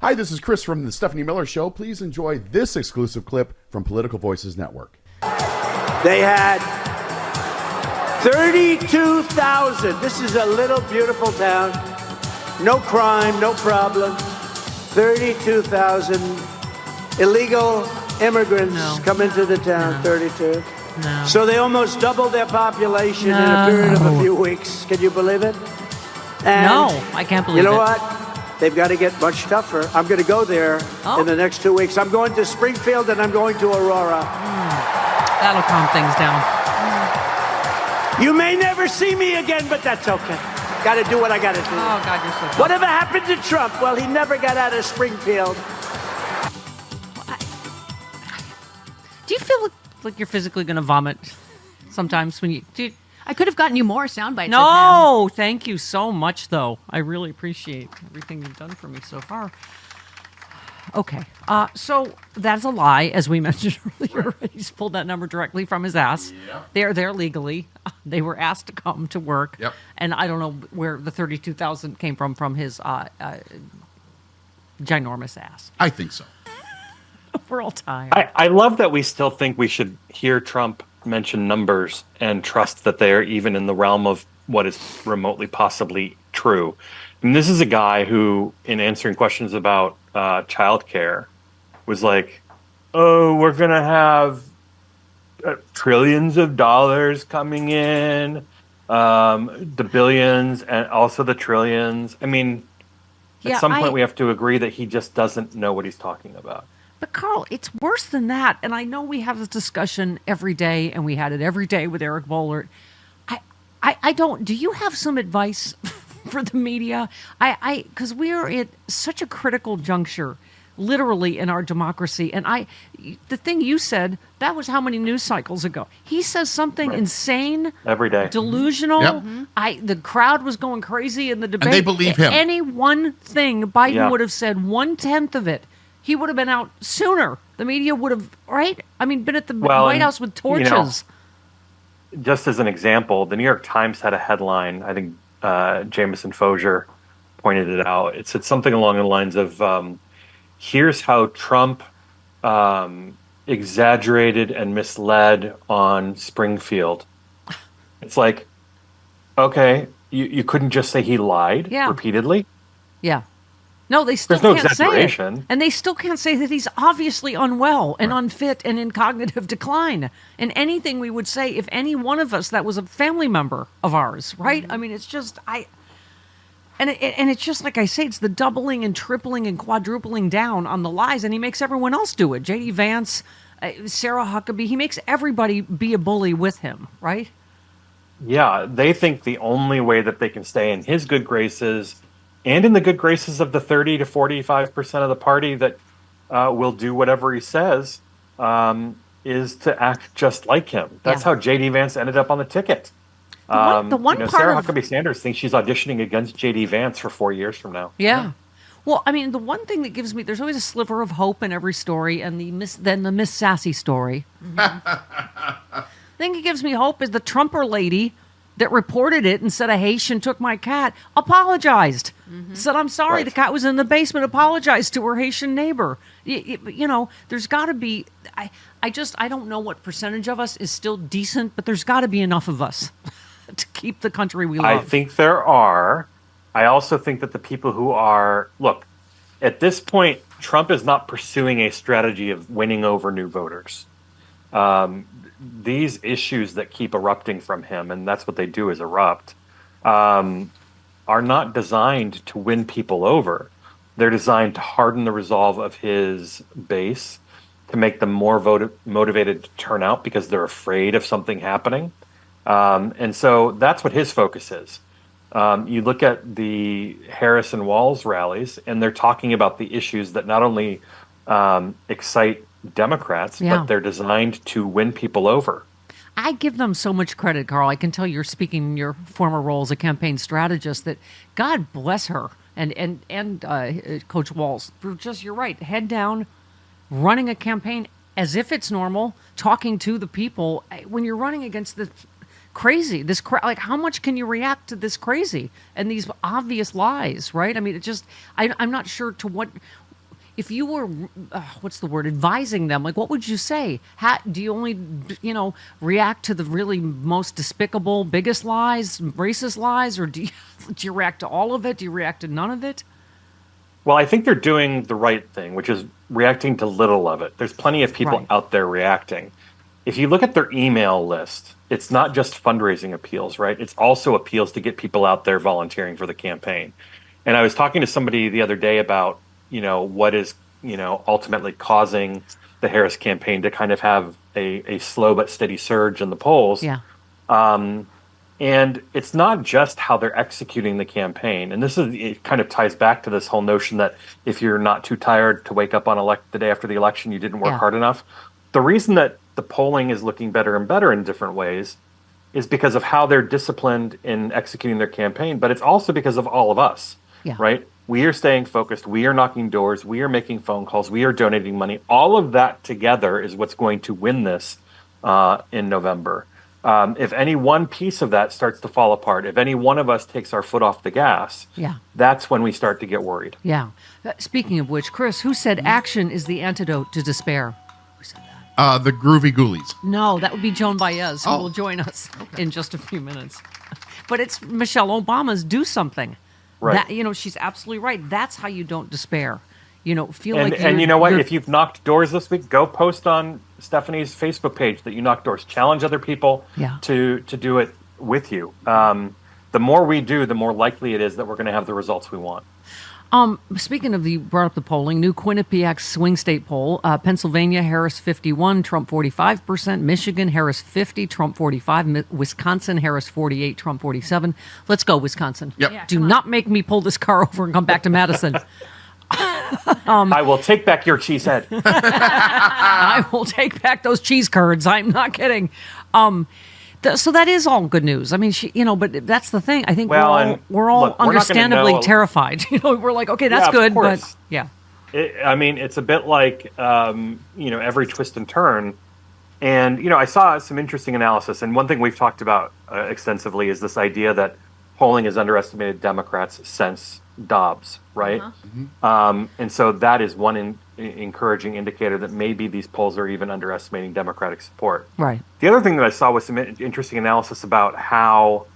Hi, this is Chris from the Stephanie Miller Show. Please enjoy this exclusive clip from Political Voices Network. They had 32,000. This is a little beautiful town. No crime, no problem. 32,000 illegal immigrants come into the town. 32. No. So they almost doubled their population in a period of a few weeks. Can you believe it? And no, I can't believe it. You know what? They've got to get much tougher. I'm going to go there in the next 2 weeks. I'm going to Springfield and I'm going to Aurora. That'll calm things down. You may never see me again, but that's okay. Got to do what I got to do. Oh, God, you're so tough. Whatever happened to Trump? Well, he never got out of Springfield. Do you feel like you're physically going to vomit sometimes when you... I could have gotten you more sound bites. No, thank you so much, though. I really appreciate everything you've done for me so far. Okay, so that's a lie, as we mentioned earlier. He's pulled that number directly from his ass. Yep. They're there legally. They were asked to come to work. Yep. And I don't know where the 32,000 came from his ginormous ass. I think so. We're all tired. I love that we still think we should hear Trump mention numbers and trust that they are even in the realm of what is remotely possibly true. And this is a guy who, in answering questions about childcare, was like, "Oh, we're gonna have trillions of dollars coming in, the billions and also the trillions." I mean, at some point we have to agree that he just doesn't know what he's talking about. But Carl, it's worse than that. And I know we have this discussion every day, and we had it every day with Eric Boehlert. I don't. Do you have some advice for the media? Because we are at such a critical juncture, literally, in our democracy. And the thing you said, that was how many news cycles ago? He says something insane every day, delusional. Yep. The crowd was going crazy in the debate. And they believe him. Any one thing Biden would have said 1/10 of it, he would have been out sooner. The media would have, right? I mean, been at the White House with torches. You know, just as an example, the New York Times had a headline. I think Jameson Foger pointed it out. It said something along the lines of, here's how Trump exaggerated and misled on Springfield. It's like, okay, you couldn't just say he lied repeatedly? Yeah. No, they still There's no can't say exaggeration. it. And they still can't say that he's obviously unwell and unfit and in cognitive decline. And anything we would say, if any one of us that was a family member of ours, right? Mm-hmm. I mean, it's just, and it's just like I say, it's the doubling and tripling and quadrupling down on the lies, and he makes everyone else do it. J.D. Vance, Sarah Huckabee, he makes everybody be a bully with him, right? Yeah, they think the only way that they can stay in his good graces and in the good graces of the 30 to 45% of the party that will do whatever he says, is to act just like him. That's how J.D. Vance ended up on the ticket. The one part Sarah Huckabee Sanders thinks she's auditioning against J.D. Vance for 4 years from now. Yeah. Well, I mean, the one thing that gives me, there's always a sliver of hope in every story, and then the Miss Sassy story. Mm-hmm. The thing that gives me hope is the Trumper lady that reported it and said a Haitian took my cat, apologized. Mm-hmm. Said, I'm sorry, the cat was in the basement, apologized to her Haitian neighbor. You know, there's got to be, I don't know what percentage of us is still decent, but there's got to be enough of us to keep the country we love. I think there are. I also think that the people who are, look, at this point, Trump is not pursuing a strategy of winning over new voters. These issues that keep erupting from him, and that's what they do is erupt, are not designed to win people over. They're designed to harden the resolve of his base, to make them more motivated to turn out because they're afraid of something happening. And so that's what his focus is. You look at the Harris and Walz rallies, and they're talking about the issues that not only excite Democrats, but they're designed to win people over. I give them so much credit, Carl. I can tell you're speaking in your former role as a campaign strategist that God bless her and Coach Walz for just, you're right, head down, running a campaign as if it's normal, talking to the people. When you're running against this crazy, like how much can you react to this crazy and these obvious lies, right? I mean, it just, I'm not sure to what if you were, what's the word, advising them, like, what would you say? Do you only, react to the really most despicable, biggest lies, racist lies, or do you react to all of it? Do you react to none of it? Well, I think they're doing the right thing, which is reacting to little of it. There's plenty of people Right. out there reacting. If you look at their email list, it's not just fundraising appeals, right? It's also appeals to get people out there volunteering for the campaign. And I was talking to somebody the other day about, what is, ultimately causing the Harris campaign to kind of have a slow but steady surge in the polls. Yeah. And it's not just how they're executing the campaign. And it kind of ties back to this whole notion that if you're not too tired to wake up on the day after the election, you didn't work hard enough. The reason that the polling is looking better and better in different ways is because of how they're disciplined in executing their campaign, but it's also because of all of us, right? We are staying focused. We are knocking doors. We are making phone calls. We are donating money. All of that together is what's going to win this in November. If any one piece of that starts to fall apart, if any one of us takes our foot off the gas, that's when we start to get worried. Yeah. Speaking of which, Chris, who said action is the antidote to despair? Who said that? The Groovy Ghoulies. No, that would be Joan Baez, who will join us in just a few minutes. But it's Michelle Obama's Do Something. Right. That, she's absolutely right. That's how you don't despair. Feel And, like and you know what? If you've knocked doors this week, go post on Stephanie's Facebook page that you knocked doors. Challenge other people to do it with you. The more we do, the more likely it is that we're going to have the results we want. Speaking of you brought up the polling, new Quinnipiac swing state poll, Pennsylvania, Harris 51, Trump 45%, Michigan, Harris 50, Trump 45, Wisconsin, Harris 48, Trump 47. Let's go, Wisconsin. Yep. Yeah, Do not make me pull this car over and come back to Madison. I will take back your cheese head. I will take back those cheese curds. I'm not kidding. So that is all good news. I mean, but that's the thing. I think we're all look, we're not gonna understandably know- terrified. We're like, okay, that's Yeah, of good, but course. yeah. It's a bit like, every twist and turn. And, I saw some interesting analysis. And one thing we've talked about extensively is this idea that polling has underestimated Democrats since Dobbs, right? And so that is one encouraging indicator that maybe these polls are even underestimating Democratic support. Right. The other thing that I saw was some interesting analysis about how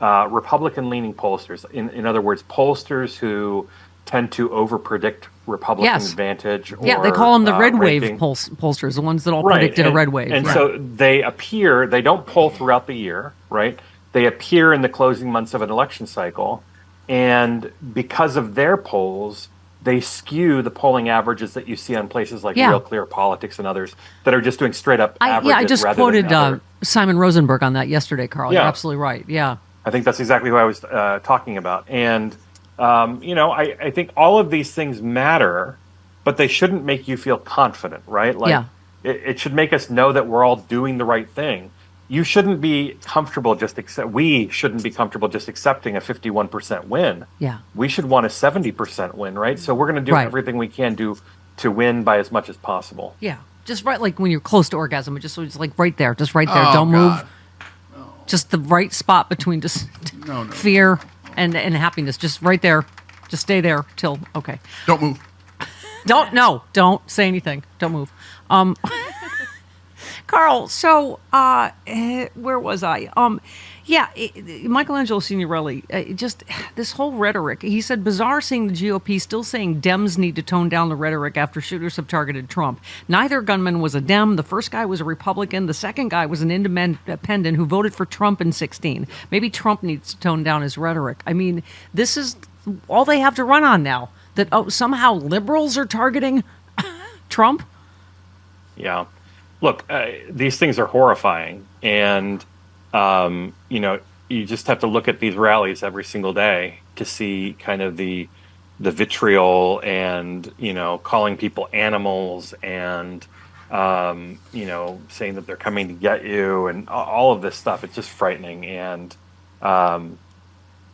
Republican-leaning pollsters, in other words, pollsters who tend to overpredict Republican advantage. Yeah, they call them the red wave ranking. pollsters, the ones that all predicted a red wave. And Yeah. so they don't poll throughout the year, right? They appear in the closing months of an election cycle. And because of their polls, they skew the polling averages that you see on places like Real Clear Politics and others that are just doing straight up averages. I just rather quoted than other. Simon Rosenberg on that yesterday, Carl. Yeah. You're absolutely right. Yeah. I think that's exactly who I was talking about. And, I think all of these things matter, but they shouldn't make you feel confident, right? Like, it should make us know that we're all doing the right thing. You shouldn't be comfortable we shouldn't be comfortable just accepting a 51% win. Yeah. We should want a 70% win, right? So we're going to do everything we can do to win by as much as possible. Yeah. Just right, like when you're close to orgasm, it's like right there, just right there. Oh, Don't God. move. Just the right spot between just fear and happiness. Just right there. Just stay there till, okay. Don't move. Don't say anything. Don't move. Carl, so where was I? Michelangelo Signorelli, just this whole rhetoric. He said, bizarre seeing the GOP still saying Dems need to tone down the rhetoric after shooters have targeted Trump. Neither gunman was a Dem. The first guy was a Republican. The second guy was an independent who voted for Trump in 2016. Maybe Trump needs to tone down his rhetoric. I mean, this is all they have to run on now, that somehow liberals are targeting Trump. Yeah. Look, these things are horrifying, and you just have to look at these rallies every single day to see kind of the vitriol and calling people animals and saying that they're coming to get you and all of this stuff. It's just frightening, and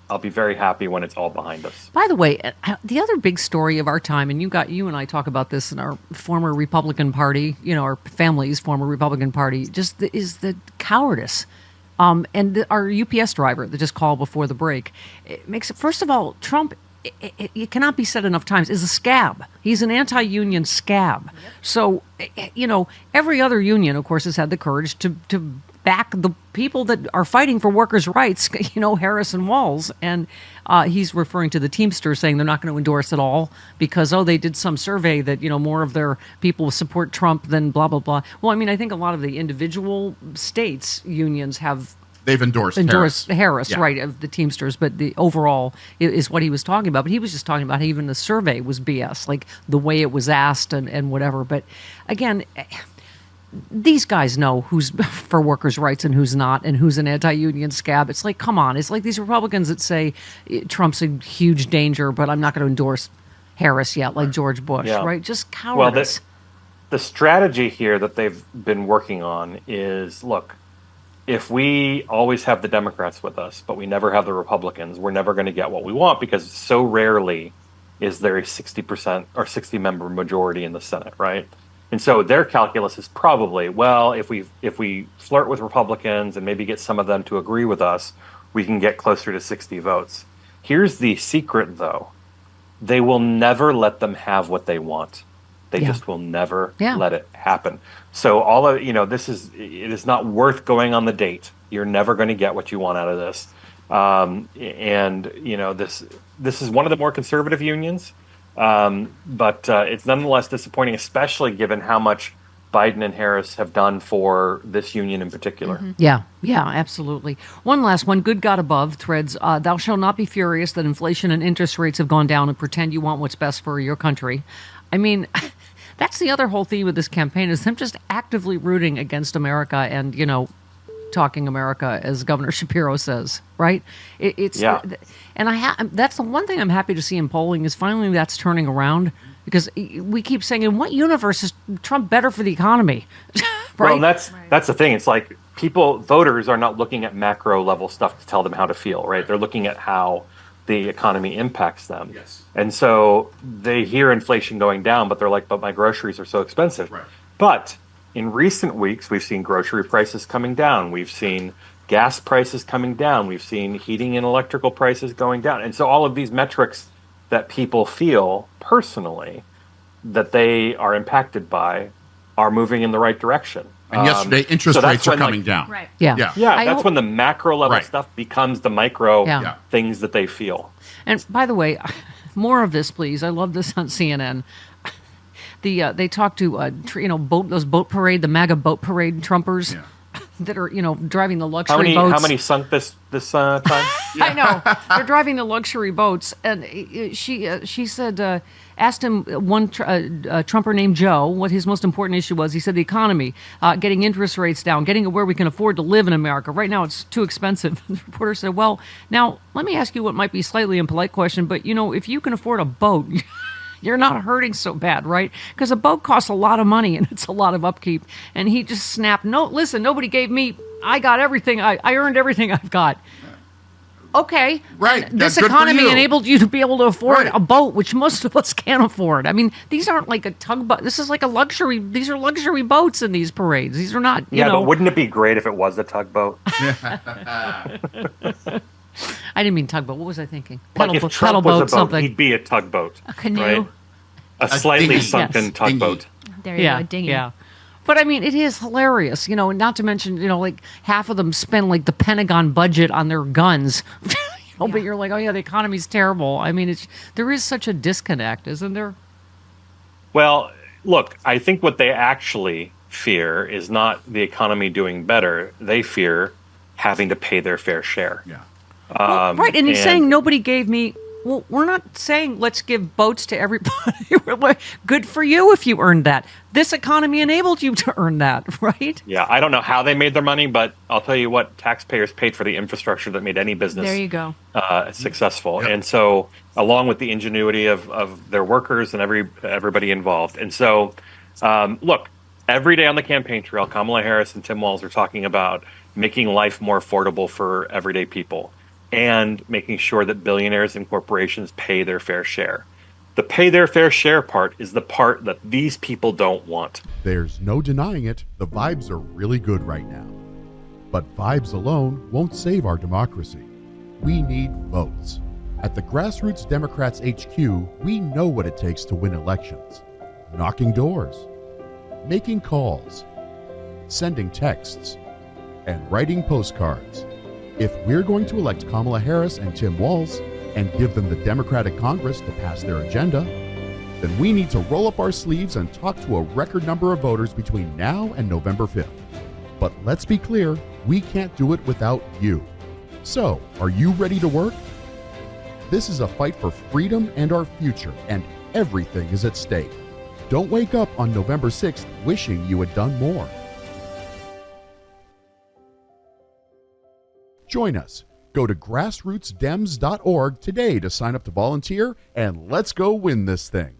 I'll be very happy when it's all behind us. By the way, the other big story of our time, and you and I talk about this in our former Republican Party, our family's former Republican Party, is the cowardice. And our UPS driver that just called before the break, it makes it. First of all, Trump it cannot be said enough times, is a scab. He's an anti-union scab. So, every other union, of course, has had the courage to back the people that are fighting for workers' rights, Harris and Walz. And he's referring to the Teamsters, saying they're not going to endorse it all because, they did some survey that, more of their people support Trump than blah, blah, blah. Well, I mean, I think a lot of the individual states' unions they've endorsed Harris, Yeah. right, of the Teamsters, but the overall is what he was talking about. But he was just talking about how even the survey was BS, like the way it was asked and whatever. But again, these guys know who's for workers' rights and who's not, and who's an anti-union scab. It's like, come on. It's like these Republicans that say Trump's a huge danger, but I'm not going to endorse Harris yet, like George Bush, right? Just cowardice. Well, the strategy here that they've been working on is, look, if we always have the Democrats with us, but we never have the Republicans, we're never going to get what we want because so rarely is there a 60% or 60-member majority in the Senate, right? And so their calculus is probably, well, if we flirt with Republicans and maybe get some of them to agree with us, we can get closer to 60 votes. Here's the secret, though. They will never let them have what they want. They just will never let it happen. So all of it is not worth going on the date. You're never going to get what you want out of this. This is one of the more conservative unions, but it's nonetheless disappointing, especially given how much Biden and Harris have done for this union in particular. Mm-hmm. Yeah, absolutely. One last one. Good God above threads. Thou shalt not be furious that inflation and interest rates have gone down and pretend you want what's best for your country. I mean, that's the other whole theme of this campaign is them just actively rooting against America and, talking America, as Governor Shapiro says, right? And that's the one thing I'm happy to see in polling is finally that's turning around because we keep saying, in what universe is Trump better for the economy? Right? Well, that's the thing. It's like voters are not looking at macro level stuff to tell them how to feel, right? They're looking at how the economy impacts them. Yes. And so they hear inflation going down, but they're like, but my groceries are so expensive. Right. But in recent weeks, we've seen grocery prices coming down. We've seen gas prices coming down. We've seen heating and electrical prices going down. And so all of these metrics that people feel personally that they are impacted by are moving in the right direction. And yesterday, interest rates are coming down. Right. Yeah. That's when the macro level stuff becomes the micro things that they feel. And by the way, more of this, please. I love this on CNN. They talk to those boat parade, the MAGA boat parade Trumpers that are driving the luxury boats. How many sunk this time? I know they're driving the luxury boats, and she said asked him one Trumper named Joe what his most important issue was. He said the economy, getting interest rates down, getting it where we can afford to live in America. Right now it's too expensive. The reporter said, well, now let me ask you what might be a slightly impolite question, but if you can afford a boat, you're not hurting so bad, right? Because a boat costs a lot of money and it's a lot of upkeep. And he just snapped, no, listen, nobody gave me, I got everything, I earned everything I've got. Okay. Right. And this Good for economy you. enabled you to be able to afford a boat, which most of us can't afford. I mean, these aren't like a tugboat. This is like a luxury. These are luxury boats in these parades. These are not, but wouldn't it be great if it was a tugboat? I didn't mean tugboat. What was I thinking? Like if Trump was a boat, something. he'd be a tugboat. A canoe. Right? A slightly dinghy. sunken Yes. tugboat. There you go, a dinghy. Yeah. But I mean, it is hilarious, not to mention, like half of them spend like the Pentagon budget on their guns. But you're like, oh yeah, the economy's terrible. I mean, there is such a disconnect, isn't there? Well, look, I think what they actually fear is not the economy doing better. They fear having to pay their fair share. Yeah. Right, and he's saying nobody gave me. Well, we're not saying let's give boats to everybody. We're like, good for you if you earned that. This economy enabled you to earn that, right? Yeah, I don't know how they made their money, but I'll tell you what, taxpayers paid for the infrastructure that made any business There you go. successful. Yep. And so, along with the ingenuity of their workers and everybody involved. And so, look, every day on the campaign trail, Kamala Harris and Tim Walz are talking about making life more affordable for everyday people and making sure that billionaires and corporations pay their fair share. The pay their fair share part is the part that these people don't want. There's no denying it. The vibes are really good right now. But vibes alone won't save our democracy. We need votes. At the Grassroots Democrats HQ, we know what it takes to win elections. Knocking doors, making calls, sending texts, and writing postcards. If we're going to elect Kamala Harris and Tim Walz and give them the Democratic Congress to pass their agenda, then we need to roll up our sleeves and talk to a record number of voters between now and November 5th. But let's be clear, we can't do it without you. So, are you ready to work? This is a fight for freedom and our future, and everything is at stake. Don't wake up on November 6th wishing you had done more. Join us. Go to grassrootsdems.org today to sign up to volunteer, and let's go win this thing.